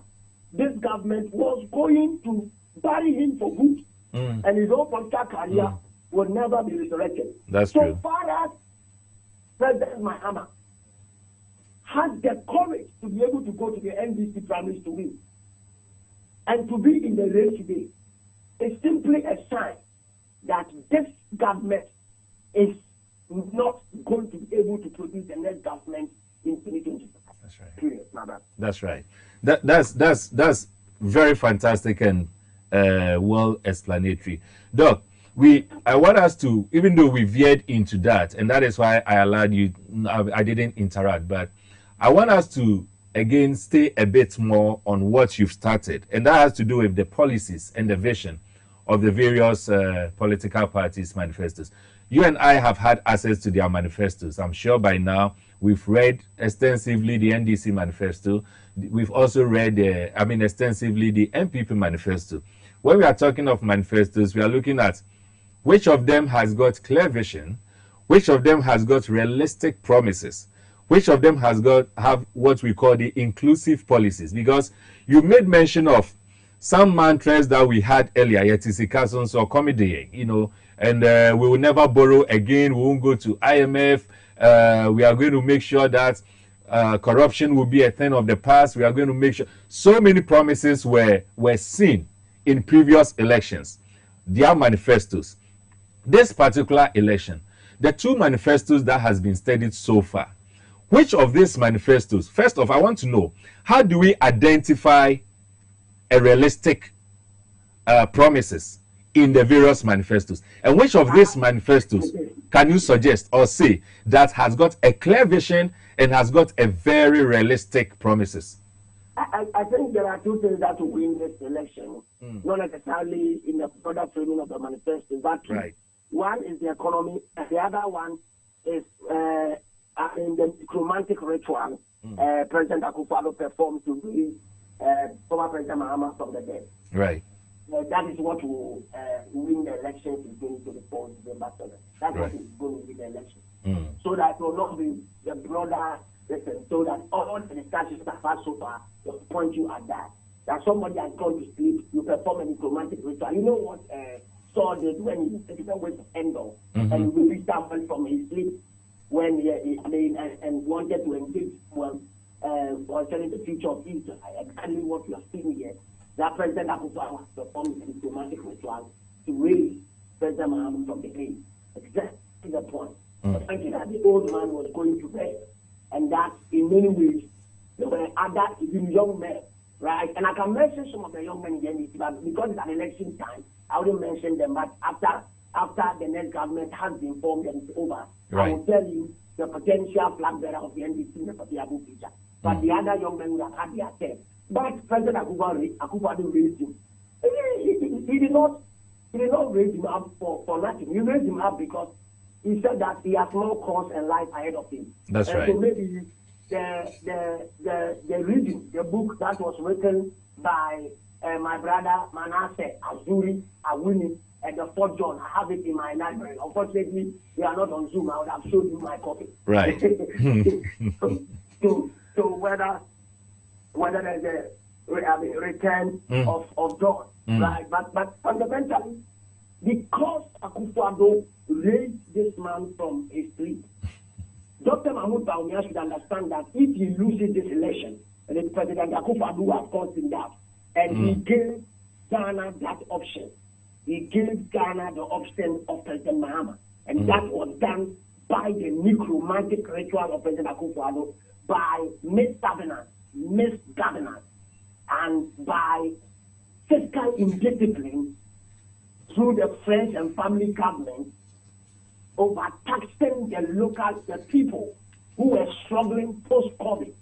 this government was going to bury him for good, and his whole political career would never be resurrected. That's so true. So far as President Mahama has the courage to be able to go to the NDC primaries to win and to be in the race today, it's simply a sign that this government is not going to be able to produce the next government in 2025. That's right. Period. That's right. That's very fantastic and well explanatory. Doc, I want us to, even though we veered into that, and that is why I allowed you, I didn't interact, but I want us to again stay a bit more on what you've started, and that has to do with the policies and the vision of the various political parties' manifestos. You and I have had access to their manifestos. I'm sure by now we've read extensively the NDC manifesto. We've also read, extensively the MPP manifesto. When we are talking of manifestos, we are looking at which of them has got clear vision, which of them has got realistic promises, which of them have what we call the inclusive policies. Because you made mention of some mantras that we had earlier, Yetisikason or comedy, and we will never borrow again, we won't go to IMF, we are going to make sure that corruption will be a thing of the past, we are going to make sure. So many promises were seen in previous elections, their manifestos. This particular election, the two manifestos that has been studied so far, which of these manifestos, first off, I want to know, how do we identify a realistic promises in the various manifestos? And which of these manifestos can you suggest or say that has got a clear vision and has got a very realistic promises? I think there are two things that will win this election, not necessarily in the product framing of the manifesto. But right. One is the economy, and the other one is in the romantic ritual President Akufo-Addo performed to release former President Mahama from the dead. Right. That is what will win the elections in 2024 December 7th. That's right. what is going to win the election. So that it will not be the broader listen, so that all the discussions that have had so far will point you at that. That somebody has gone to sleep, you perform a romantic ritual. You know what Saul did when he went to Endor and he released someone from his sleep when and wanted to engage concerning the future of Israel. Exactly what you are seeing here. That President Akufo-Addo has performed a diplomatic ritual to raise President Mahama from the grave. Exactly the point. Thinking that the old man was going to bed, and that in many ways there were other even young men, right? And I can mention some of the young men in the NDC, but because it's an election time, I wouldn't mention them. But after the next government has been formed and it's over, right. I will tell you the potential flag bearer of the NDC in the foreseeable future. But the other young men would have had their turn. But President Akufo-Addo raised him. He did not raise him up for nothing. He raised him up because he said that he has more cause and life ahead of him. That's right. So maybe the reading, the book that was written by my brother Manasseh Azuri Awuni and the 4th John, I have it in my library. Unfortunately, we are not on Zoom. I would have showed you my copy. Right. So whether there's a return of God, right? But fundamentally, because Akufo-Addo raised this man from his street. Dr. Mahmoud Bawumia should understand that if he loses this election, the President Akufo-Addo has caused him that, and he gave Ghana that option. He gave Ghana the option of President Mahama, and that was done by the necromantic ritual of President Akufo-Addo, by misgovernance, and by fiscal indiscipline through the friends and family government, overtaxing the people who were struggling post-COVID.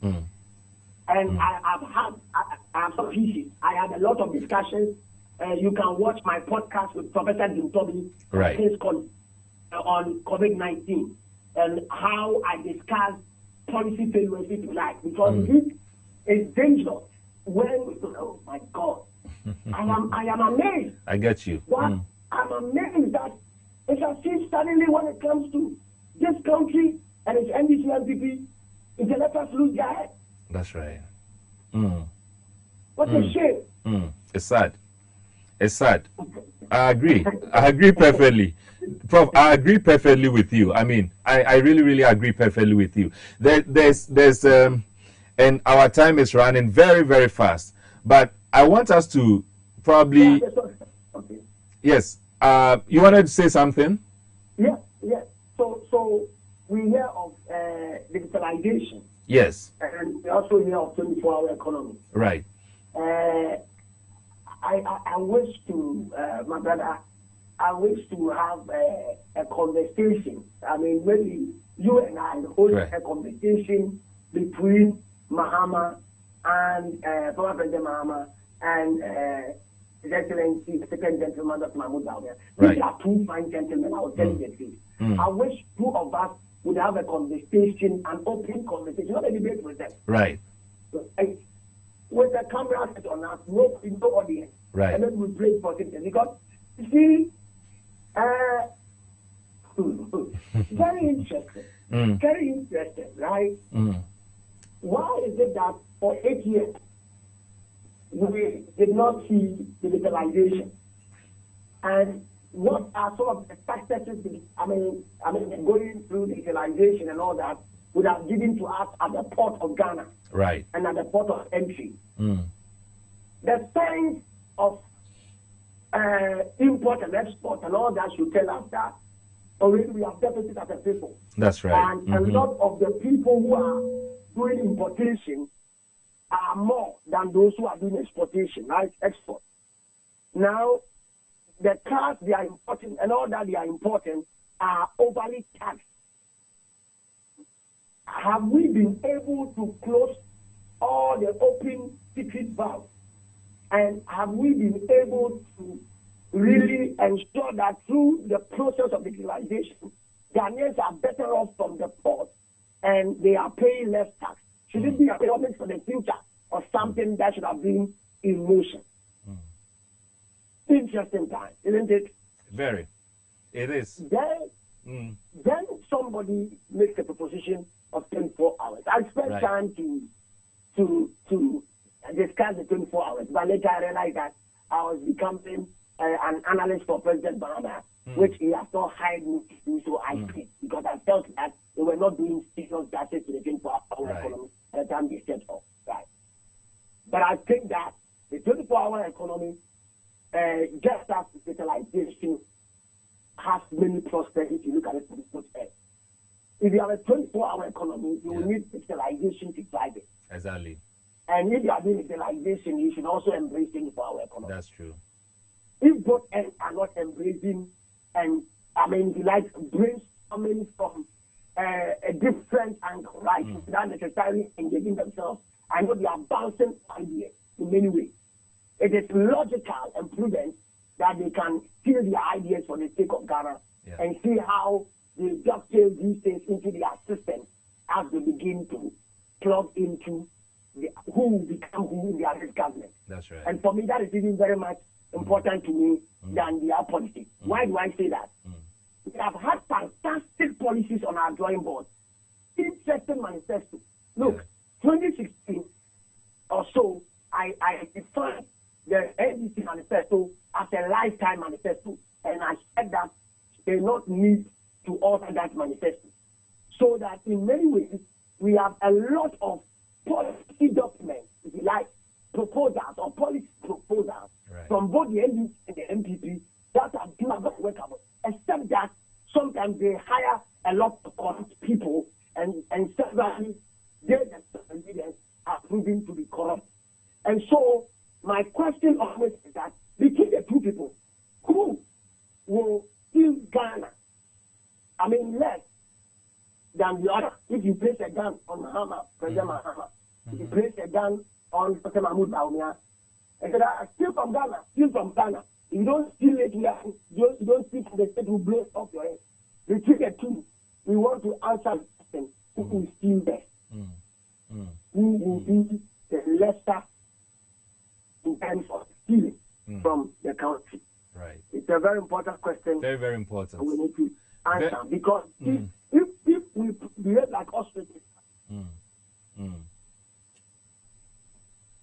And I have some pieces. I had a lot of discussions. You can watch my podcast with Professor Dintobi on COVID-19 and how I discussed policy failures, if you like, because it is dangerous when, oh my God, I am amazed. I get you. I'm amazed that it's as if suddenly when it comes to this country and its NDC MPP, it's let us lose their head. That's right. What a shame. It's sad. It's sad. I agree. I agree perfectly. Prof, I agree perfectly with you. I mean, I really, really agree perfectly with you. There's and our time is running very, very fast. But I want us to probably... Yes. You wanted to say something? Yes. So we hear of digitalization. Yes. And we also hear of 24-hour economy. Right. I wish to, my brother, I wish to have a conversation. I mean, maybe you and I hold a conversation between Mahama and former President Mahama and His Excellency, the Second Gentleman of Mahmoud Bawumia. These are two fine gentlemen, I will tell you the truth. I wish two of us would have a conversation, an open conversation, not a debate with them. Right. With the camera set on us, no audience. Right. And then we play for things. Because, you see, very interesting. Very interesting, right? Why is it that for 8 years we did not see digitalization? And what are some of the successes? I mean, going through digitalization and all that would have given to us at the port of Ghana, right, and at the port of entry. The signs of import and export and all that should tell us that already we have deficit as a people. That's right. And a lot of the people who are doing importation are more than those who are doing exportation, right? Export. Now, the cars they are importing and all that they are importing are overly taxed. Have we been able to close all the open secret valves? And have we been able to really ensure that through the process of digitalization, Ghanaians are better off from the port and they are paying less tax? Should it be a promise for the future or something that should have been in motion? Interesting time, isn't it? Very. It is. Then somebody makes a proposition of 24 hours. I spent time to discuss the 24 hours, but later I realized that I was becoming an analyst for President Mahama, which he has not hired me to do, so I quit because I felt that they were not doing serious justice to the 24-hour economy at the time they set up. Right. But I think that the 24-hour economy, just as digitalization has many prospects if you look at it from both ends. If you have a 24-hour economy, you will need digitalization to drive it. Exactly. And if you are doing digitalization, you should also embrace 24-hour economy. That's true. If both ends are not embracing, and I mean, like brainstorming from a different angle, right, without necessarily engaging themselves, I know they are bouncing ideas in many ways. It is logical and prudent that they can steal their ideas for the sake of Ghana and see how they dovetail these things into their system as they begin to plug into who will become who in their next government. That's right. And for me, that is even very much important to me than their politics. Why do I say that? We have had fantastic policies on our drawing board. Interesting manifesto. Look, 2016 or so, I defined the NDC manifesto as a need to alter that manifesto. So that in many ways, we have a lot of policy documents, if you like, proposals or policy proposals from both the NDC and the MPP that are not workable, except that sometimes they hire a lot of corrupt people and severally they themselves leaders are proven to be corrupt. And so my question always is that between the two people, who will steal Ghana? I mean, less than the other. If you place a gun on Mahama, President Mahama, if you place a gun on President Mahmoud Bawumia, and said, steal from Ghana, steal from Ghana. You don't steal it here, you don't steal from the state who blows off your head. Between the two, we want to answer the question, who will steal best? Who will be the lesser in terms of stealing from the country? Right. It's a very important question. Very, very important. We need to answer because if we behave like ostriches.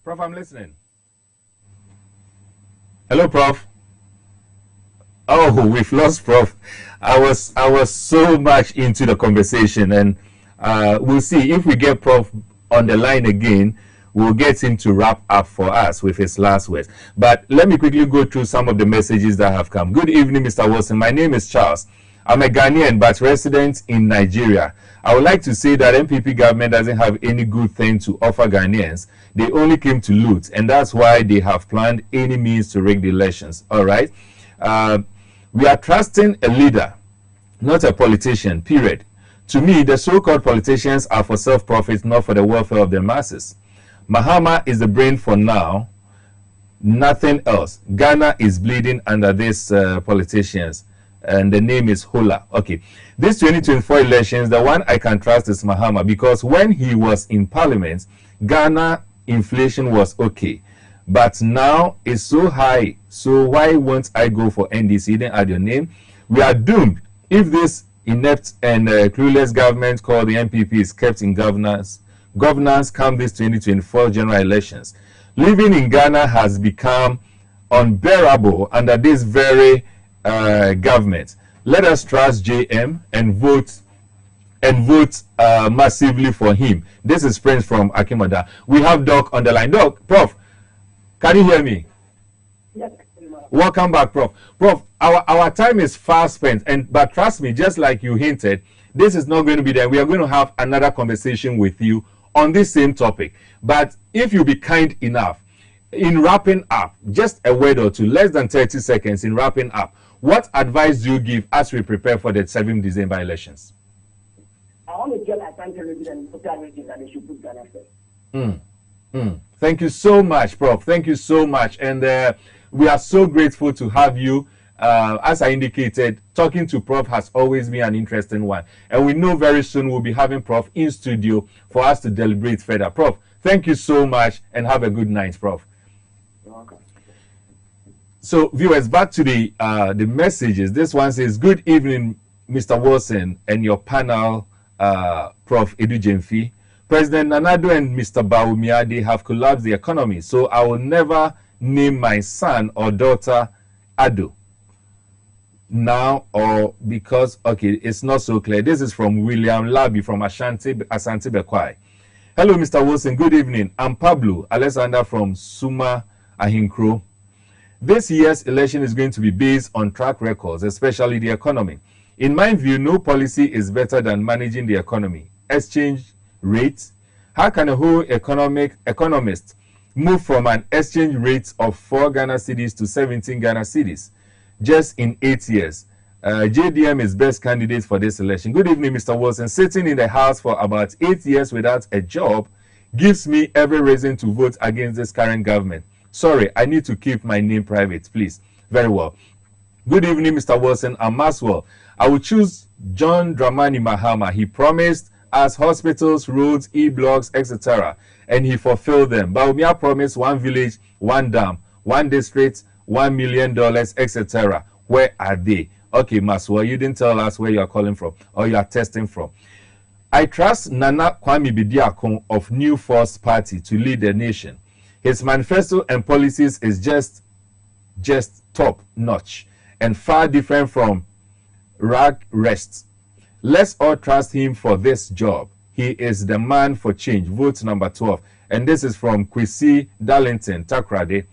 Prof, I'm listening. Hello, Prof. Oh, we've lost Prof. I was so much into the conversation, and we'll see if we get Prof on the line again. We'll get him to wrap up for us with his last words. But let me quickly go through some of the messages that have come. Good evening, Mr. Wilson. My name is Charles. I'm a Ghanaian but resident in Nigeria. I would like to say that MPP government doesn't have any good thing to offer Ghanaians. They only came to loot, and that's why they have planned any means to rig the elections. All right. We are trusting a leader, not a politician, period. To me, the so-called politicians are for self-profit, not for the welfare of the masses. Mahama is the brain for now, nothing else. Ghana is bleeding under these politicians, and the name is Hola. Okay, this 2024 elections, the one I can trust is Mahama, because when he was in parliament, Ghana inflation was okay. But now it's so high, so why won't I go for NDC? You didn't add your name. We are doomed if this inept and clueless government called the MPP is kept in governance come this 2024 general elections. Living in Ghana has become unbearable under this very government. Let us trust JM and vote massively for him. This is Prince from Akimada. We have Doc on the line. Doc, Prof, can you hear me? Yes. Welcome back, Prof. Prof, our time is fast spent, but trust me, just like you hinted, this is not going to be there. We are going to have another conversation with you on this same topic. But if you be kind enough, in wrapping up, just a word or two, less than 30 seconds in wrapping up, what advice do you give as we prepare for the 7th December elections? I want to tell Asante and Dr. Regis that they should put Ghana first. Thank you so much, Prof. Thank you so much. And we are so grateful to have you. As I indicated, talking to Prof has always been an interesting one. And we know very soon we'll be having Prof in studio for us to deliberate further. Prof, thank you so much and have a good night, Prof. You're welcome. So, viewers, back to the messages. This one says, good evening, Mr. Wilson and your panel, Prof. Edu Jemfi. President Nanado and Mr. Bawumia, they have collapsed the economy. So I will never name my son or daughter Ado. Now or because, okay, it's not so clear. This is from William Labi from Ashanti Bekwai. Hello, Mr. Wilson. Good evening. I'm Pablo Alexander from Suma Ahinkro. This year's election is going to be based on track records, especially the economy. In my view, no policy is better than managing the economy. Exchange rates. How can a whole economist move from an exchange rate of 4 Ghana cedis to 17 Ghana cedis just in 8 years? JDM is best candidate for this election. Good evening, Mr. Wilson. Sitting in the house for about 8 years without a job gives me every reason to vote against this current government. Sorry, I need to keep my name private, please. Very well. Good evening, Mr. Wilson. I'm Maswell. I will choose John Dramani Mahama. He promised us hospitals, roads, e-blocks, etc. And he fulfilled them. Bawumia promised 1 village, 1 dam, 1 district, $1 million, etc. Where are they? Okay, Maswell, you didn't tell us where you are calling from or you are testing from. I trust Nana Kwame Bediako of New Force Party to lead the nation. His manifesto and policies is just top notch and far different from rag rests. Let's all trust him for this job. He is the man for change. Vote number 12. And this is from Kwesi Darlington, Takrade.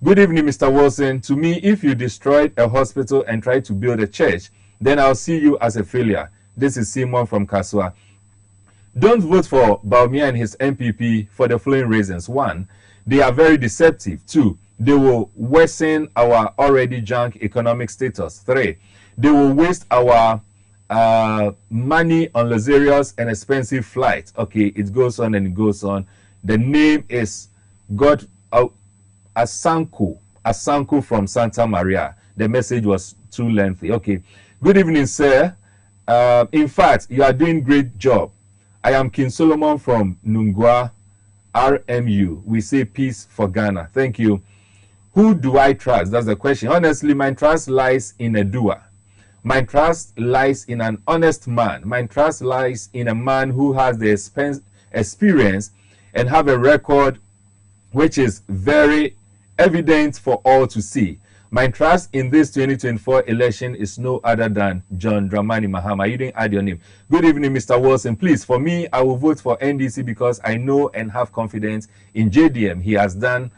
Good evening, Mr. Wilson. To me, if you destroyed a hospital and tried to build a church, then I'll see you as a failure. This is Simon from Kasua. Don't vote for Baumia and his MPP for the following reasons. 1, they are very deceptive. 2, they will worsen our already junk economic status. 3, they will waste our money on luxurious and expensive flights. Okay, it goes on and it goes on. The name is God Asanko from Santa Maria. The message was too lengthy. Okay, good evening, sir. In fact, you are doing great job. I am King Solomon from Nungwa, RMU. We say peace for Ghana. Thank you. Who do I trust? That's the question. Honestly, my trust lies in a doer. My trust lies in an honest man. My trust lies in a man who has the experience and have a record which is very evident for all to see. My trust in this 2024 election is no other than John Dramani Mahama. You didn't add your name. Good evening, Mr. Wilson. Please, for me, I will vote for NDC because I know and have confidence in JDM. He has done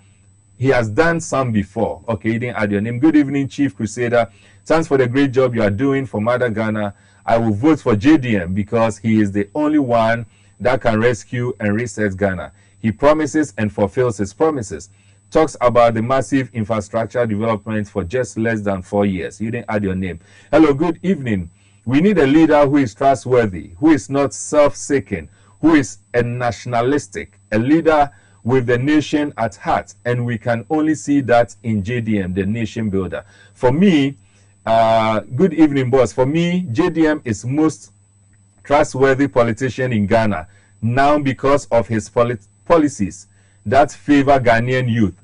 some before. Okay, you didn't add your name. Good evening, Chief Crusader. Thanks for the great job you are doing for Mother Ghana. I will vote for JDM because he is the only one that can rescue and reset Ghana. He promises and fulfills his promises. Talks about the massive infrastructure development for just less than 4 years. You didn't add your name. Hello, good evening. We need a leader who is trustworthy, who is not self-seeking, who is a nationalistic, a leader with the nation at heart. And we can only see that in JDM, the nation builder. For me, good evening, boss. For me, JDM is most trustworthy politician in Ghana now because of his policies that favor Ghanaian youth.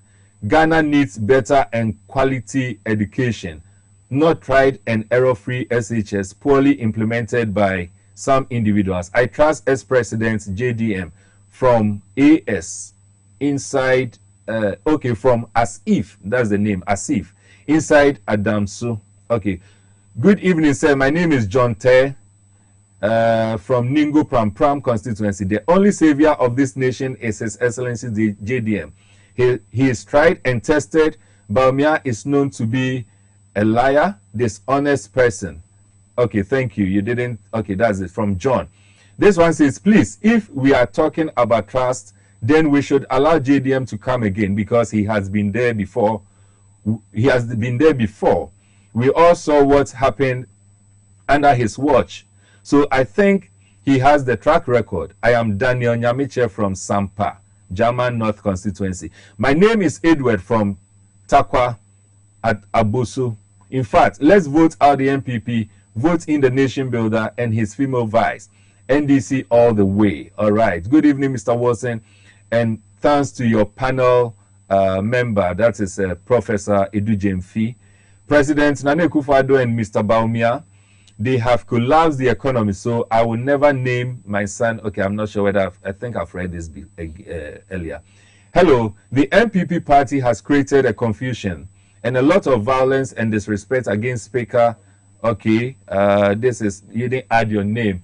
Ghana needs better and quality education, not tried and error-free SHS poorly implemented by some individuals. I trust ex-president JDM from AS inside, from Asif, that's the name, Asif, inside Adamsu. Okay, good evening, sir. My name is John Te from Ningo Pram constituency. The only savior of this nation is His Excellency the JDM. He is tried and tested. Baumia is known to be a liar, dishonest person. Okay, thank you. You didn't. Okay, that's it from John. This one says, please, if we are talking about trust, then we should allow JDM to come again because he has been there before. We all saw what happened under his watch. So I think he has the track record. I am Daniel Nyamiche from Sampa, German North constituency. My name is Edward from Takwa at Abusu. In fact, let's vote out the MPP, vote in the nation builder and his female vice. NDC all the way. All right. Good evening, Mr. Wilson. And thanks to your panel member, that is Professor Edu Jemfi, President Nana Akufo-Addo and Mr. Baumia. They have collapsed the economy, so I will never name my son. Okay, I'm not sure whether I think I've read this earlier. Hello, the MPP party has created a confusion and a lot of violence and disrespect against Speaker. Okay, this is, you didn't add your name.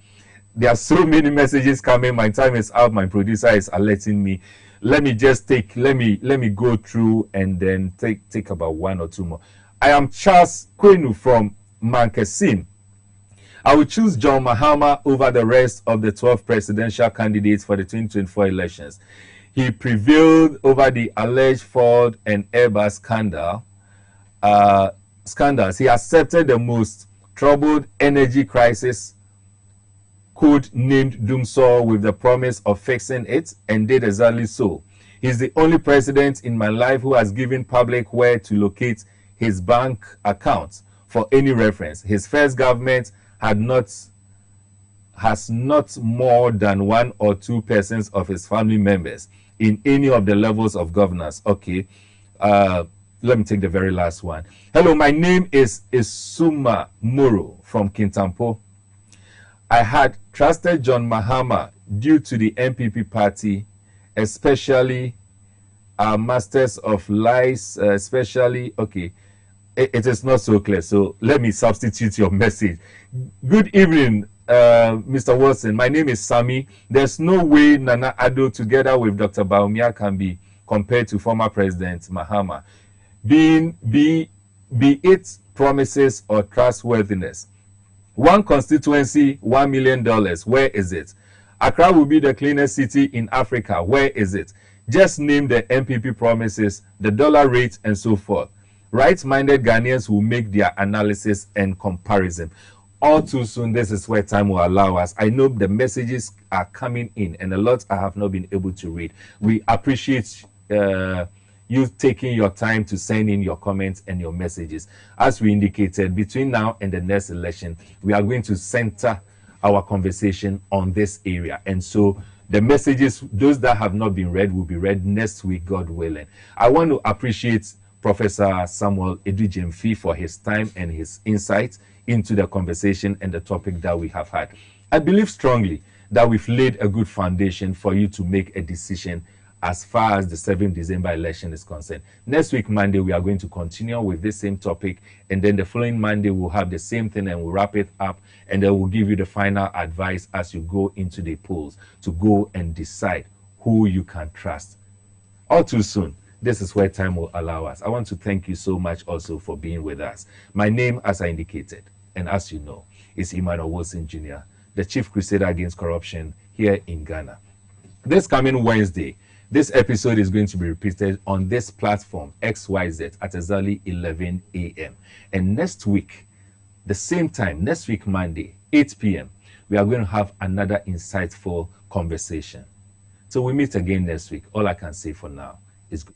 There are so many messages coming. My time is out. My producer is alerting me. Let me just let me go through and then take about one or two more. I am Charles Kwenu from Mankasim. I will choose John Mahama over the rest of the 12 presidential candidates for the 2024 elections. He prevailed over the alleged Ford and Airbus scandals. He accepted the most troubled energy crisis, code named Doomsaw, with the promise of fixing it, and did exactly so. He's the only president in my life who has given public where to locate his bank accounts for any reference. His first government has not more than 1 or 2 persons of his family members in any of the levels of governance. Okay, let me take the very last one. Hello, my name is Isuma Muro from Kintampo. I had trusted John Mahama due to the MPP party, especially our masters of lies, It is not so clear. So let me substitute your message. Good evening, Mr. Wilson. My name is Sami. There's no way Nana Addo together with Dr. Bawumia can be compared to former President Mahama. Be it promises or trustworthiness. One constituency, $1 million. Where is it? Accra will be the cleanest city in Africa. Where is it? Just name the MPP promises, the dollar rate, and so forth. Right-minded Ghanaians will make their analysis and comparison. All too soon, this is where time will allow us. I know the messages are coming in, and a lot I have not been able to read. We appreciate you taking your time to send in your comments and your messages. As we indicated, between now and the next election, we are going to center our conversation on this area. And so the messages, those that have not been read, will be read next week, God willing. I want to appreciate Professor Samuel Edujemfi for his time and his insights into the conversation and the topic that we have had. I believe strongly that we've laid a good foundation for you to make a decision as far as the 7th December election is concerned. Next week, Monday, we are going to continue with this same topic, and then the following Monday, we'll have the same thing and we'll wrap it up, and then we'll give you the final advice as you go into the polls to go and decide who you can trust. All too soon. This is where time will allow us. I want to thank you so much also for being with us. My name, as I indicated, and as you know, is Emmanuel Wilson Jr., the Chief Crusader Against Corruption here in Ghana. This coming Wednesday, this episode is going to be repeated on this platform, XYZ, at exactly 11 a.m. And next week, the same time, next week, Monday, 8 p.m., we are going to have another insightful conversation. So we meet again next week. All I can say for now is good.